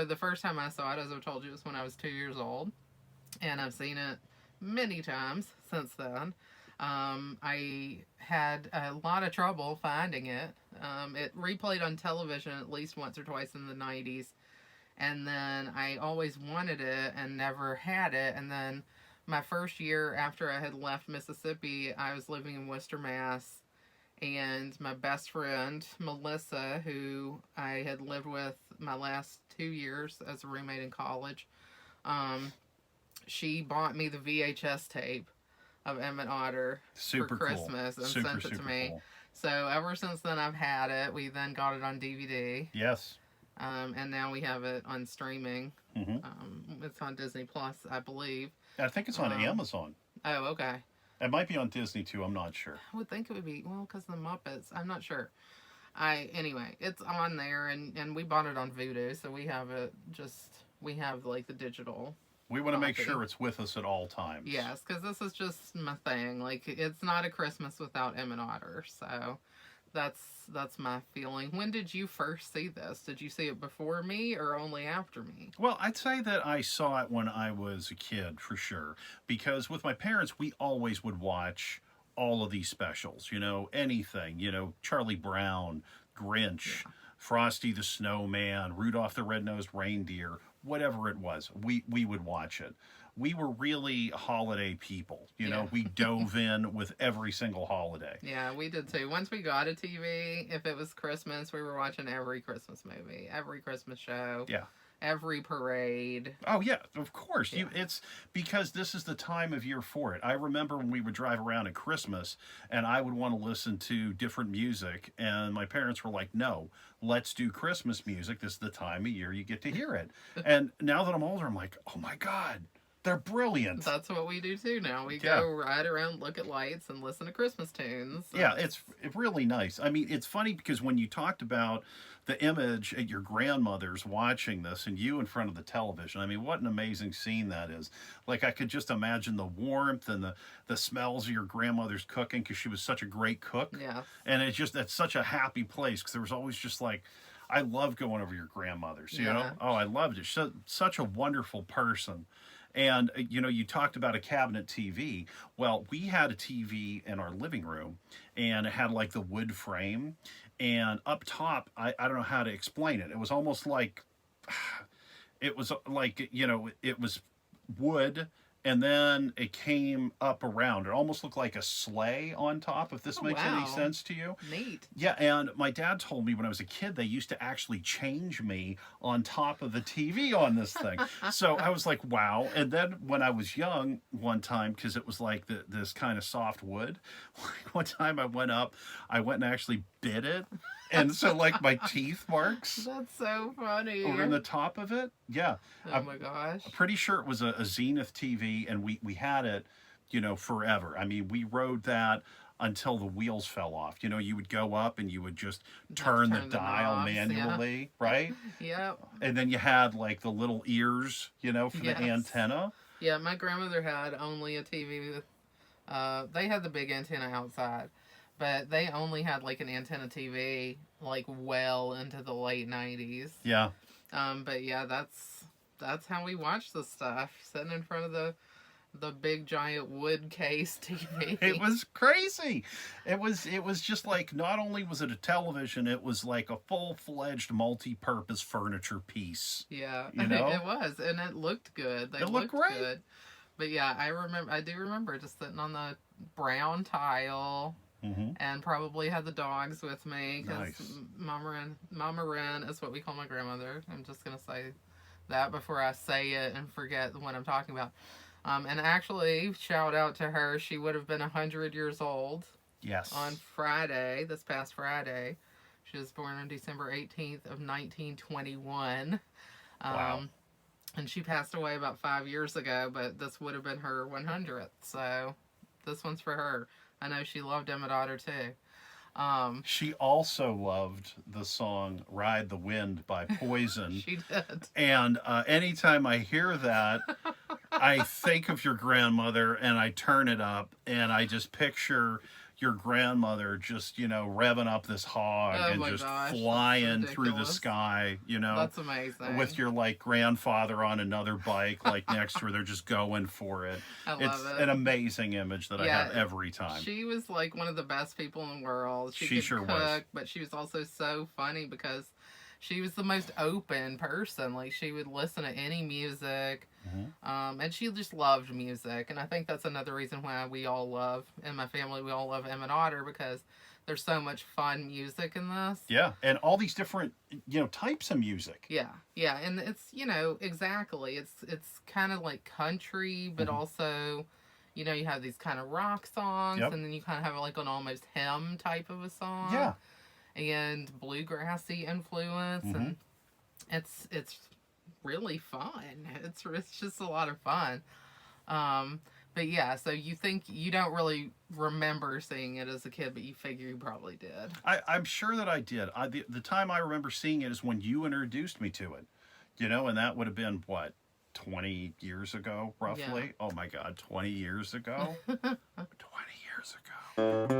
So the first time I saw it, as I told you, was when I was 2 years old, and I've seen it many times since then. I had a lot of trouble finding it. It replayed on television at least once or twice in the 90s, and then I always wanted it and never had it. And then my first year after I had left Mississippi, I was living in Worcester, Mass, and my best friend Melissa, who I had lived with my last 2 years as a roommate in college, um, she bought me the VHS tape of Emmet Otter Super for cool. Christmas and Super, sent it to super me. cool. So ever since then, I've had it. We then got it on DVD, Yes. and now we have it on streaming. Mm-hmm. It's on Disney Plus, I believe. I think it's on Amazon. Oh, okay. It might be on Disney too. I'm not sure. I would think it would be, well, because the Muppets. I'm not sure. Anyway, it's on there, and we bought it on Vudu, so we have it. We have like the digital. We want to make sure it's with us at all times. Yes, because this is just my thing. Like, it's not a Christmas without Emmet Otter. So that's my feeling. When did you first see this? Did you see it before me or only after me? Well, I'd say that I saw it when I was a kid, for sure. Because with my parents, we always would watch all of these specials. Anything. Charlie Brown, Grinch, Frosty the Snowman, Rudolph the Red-Nosed Reindeer, whatever it was, we would watch it. We were really holiday people. We dove in with every single holiday. Yeah, we did too. Once we got a TV, if it was Christmas, we were watching every Christmas movie, every Christmas show. Yeah. Every parade. Oh yeah, of course. Yeah. It's because this is the time of year for it. I remember when we would drive around at Christmas and I would want to listen to different music, and my parents were like, no, let's do Christmas music. This is the time of year you get to hear it. And now that I'm older, I'm like, oh my God, they're brilliant. That's what we do too now. We go ride around, look at lights, and listen to Christmas tunes. Yeah, it's really nice. I mean, it's funny because when you talked about the image at your grandmother's watching this and you in front of the television, I mean, what an amazing scene that is. Like, I could just imagine the warmth and the smells of your grandmother's cooking, because she was such a great cook. Yeah. And it's such a happy place, because there was always just like, I love going over to your grandmother's, you know? Oh, I loved it. She's such a wonderful person. And, you talked about a cabinet TV. Well, we had a TV in our living room, and it had like the wood frame. And up top, I don't know how to explain it. It was almost like, it was wood, and then it came up around. It almost looked like a sleigh on top, if this makes any sense to you. Neat. Yeah, and my dad told me when I was a kid, they used to actually change me on top of the TV on this thing. So I was like, wow. And then when I was young, one time, because it was like this kind of soft wood, one time I went and actually bit it. And so, like, my teeth marks. That's so funny. Over in the top of it. Yeah. Oh, my gosh. I'm pretty sure it was a Zenith TV, and we had it, forever. I mean, we rode that until the wheels fell off. You would go up and you would just turn the dial knobs, manually, right? Yep. And then you had, like, the little ears, for the antenna. Yeah, my grandmother had only a TV with, they had the big antenna outside. But they only had like an antenna TV like well into the late 90s. Yeah. But yeah, that's how we watched the stuff, sitting in front of the big giant wood case TV. It was crazy. It was just like, not only was it a television, it was like a full-fledged multi-purpose furniture piece. Yeah, it was, and it looked good. It looked great. Good. But yeah, I do remember just sitting on the brown tile. Mm-hmm. And probably had the dogs with me, because nice. Mama Wren is what we call my grandmother. I'm just going to say that before I say it and forget what I'm talking about. And actually, shout out to her. She would have been 100 years old. Yes. On Friday, this past Friday. She was born on December 18th of 1921. Wow. And she passed away about 5 years ago, but this would have been her 100th. So this one's for her. I know she loved Emmet Otter too. She also loved the song Ride the Wind by Poison. She did. And anytime I hear that, I think of your grandmother, and I turn it up, and I just picture, your grandmother just, revving up this hog Oh and my just gosh, that's flying through the ridiculous. sky, That's amazing. with your like grandfather on another bike, like next to her. They're just going for it. I love It's it. an amazing image that I Yeah, have every time. she was like one of the best people in the world. She She could sure cook, was. but she was also so funny because she was the most open person. Like she would listen to any music, Mhm. and she just loved music. And I think that's another reason why we all love, in my family, we all love Emmet Otter because there's so much fun music in this. Yeah, and all these different, types of music. Yeah, yeah, and it's exactly it's kind of like country, but Mhm. also you have these kind of rock songs, Yep. and then you kind of have like an almost hymn type of a song, Yeah. and bluegrassy influence, Hmm. and it's really fun. It's just a lot of fun. Um, but yeah, so you think you don't really remember seeing it as a kid, but you figure you probably did. I'm sure that I did. The time I remember seeing it is when you introduced me to it, and that would have been what, 20 years ago, Yeah. roughly? Oh my God, 20 years ago? 20 years ago.